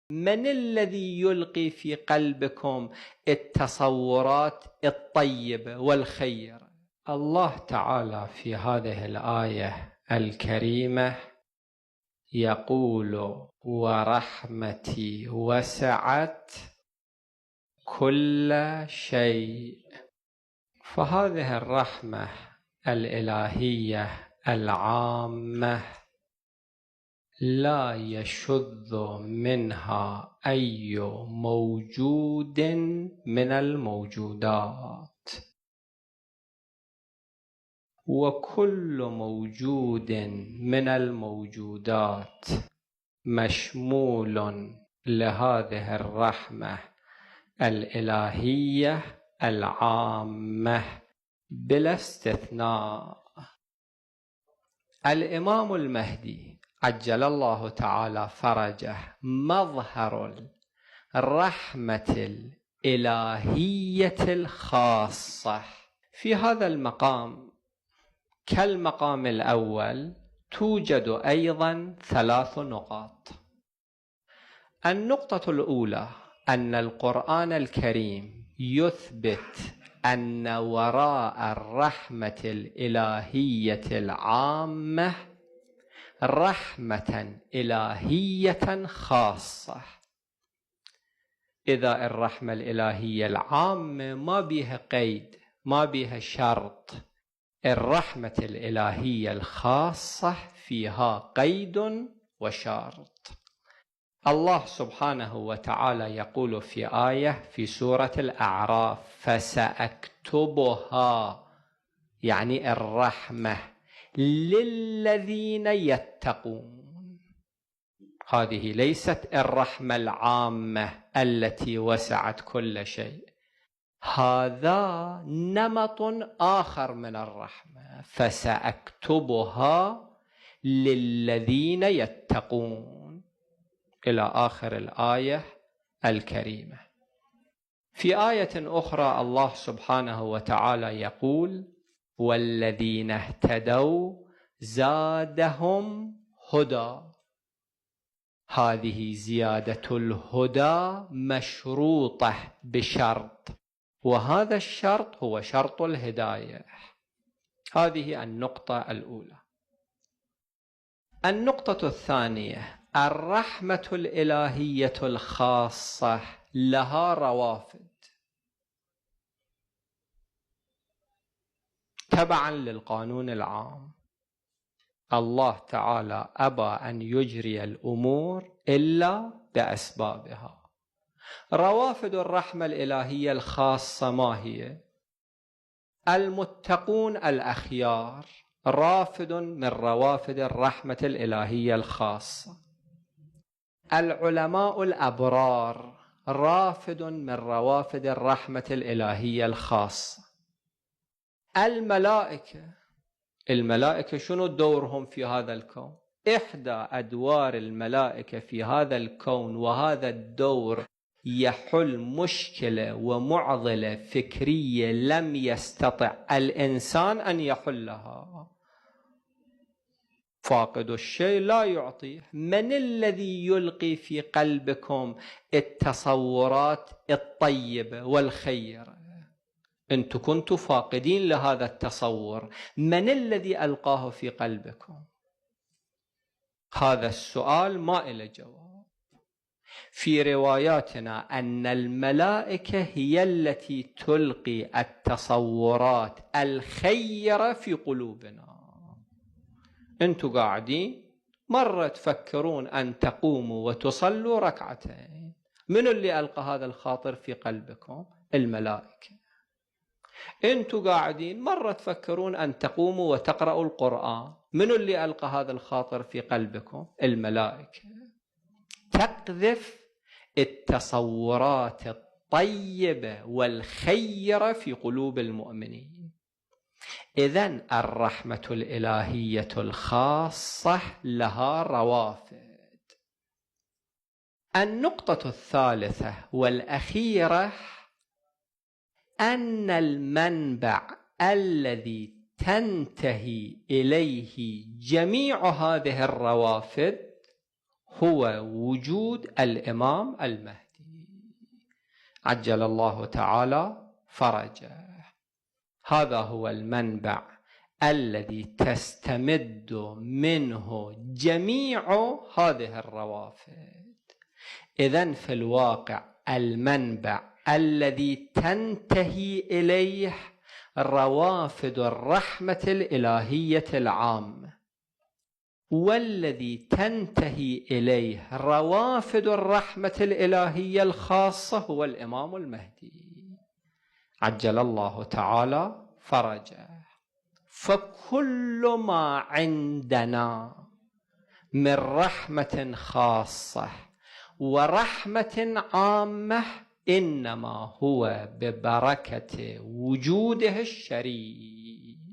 من الذي يلقي في قلبكم التصورات الطيبة والخيرة؟ الله تعالى في هذه الآية الكريمة يقول: ورحمتي وسعت كل شيء. فهذه الرحمة الإلهية العامة لا يشذ منها أي موجود من الموجودات، وكل موجود من الموجودات مشمول لهذه الرحمة الإلهية العامة بلا استثناء. الإمام المهدي عجل الله تعالى فرجه مظهر الرحمة الإلهية الخاصة. في هذا المقام كالمقام الأول توجد أيضا 3 نقاط. النقطة الأولى أن القرآن الكريم يثبت أن وراء الرحمة الإلهية العامة رحمة إلهية خاصة. إذا الرحمة الإلهية العامة ما بها قيد، ما بها شرط، الرحمة الإلهية الخاصة فيها قيد وشرط. الله سبحانه وتعالى يقول في آية في سورة الأعراف: فسأكتبها، يعني الرحمة للذين يتقون. هذه ليست الرحمة العامة التي وسعت كل شيء، هذا نمط آخر من الرحمة. فسأكتبها للذين يتقون إلى آخر الآية الكريمة. في آية أخرى الله سبحانه وتعالى يقول: والذين اهتدوا زادهم هدى. هذه زيادة الهدى مشروطة بشرط، وهذا الشرط هو شرط الهداية. هذه النقطة الأولى. النقطة الثانية: الرحمة الإلهية الخاصة لها روافد تبعا للقانون العام. الله تعالى أبى أن يجري الأمور إلا بأسبابها. روافد الرحمة الإلهية الخاصة ما هي؟ المتقون الأخيار رافد من روافد الرحمة الإلهية الخاصة. العلماء الأبرار رافد من روافد الرحمة الإلهية الخاصة. الملائكة شنو دورهم في هذا الكون؟ إحدى أدوار الملائكة في هذا الكون، وهذا الدور يحل مشكلة ومعضلة فكرية لم يستطع الإنسان أن يحلها. فاقد الشيء لا يعطيه. من الذي يلقي في قلبكم التصورات الطيبة والخيرة؟ أنتم كنتم فاقدين لهذا التصور، من الذي ألقاه في قلبكم؟ هذا السؤال ما إله جواب. في رواياتنا أن الملائكة هي التي تلقي التصورات الخيرة في قلوبنا. أنتم قاعدين مرة تفكرون أن تقوموا وتصلوا ركعتين، من اللي ألقى هذا الخاطر في قلبكم؟ الملائكة. أنتم قاعدين مرة تفكرون أن تقوموا وتقرأوا القرآن، من اللي ألقى هذا الخاطر في قلبكم؟ الملائكة. تقذف التصورات الطيبة والخيرة في قلوب المؤمنين. إذن الرحمة الإلهية الخاصة لها روافد. النقطة الثالثة والأخيرة: أن المنبع الذي تنتهي إليه جميع هذه الروافد هو وجود الإمام المهدي عجل الله تعالى فرجه. هذا هو المنبع الذي تستمد منه جميع هذه الروافد. إذن في الواقع المنبع الذي تنتهي إليه روافد الرحمة الإلهية العامة، والذي تنتهي إليه روافد الرحمة الإلهية الخاصة هو الإمام المهدي عجل الله تعالى فرجه. فكل ما عندنا من رحمة خاصة ورحمة عامة إنما هو ببركة وجوده الشريف.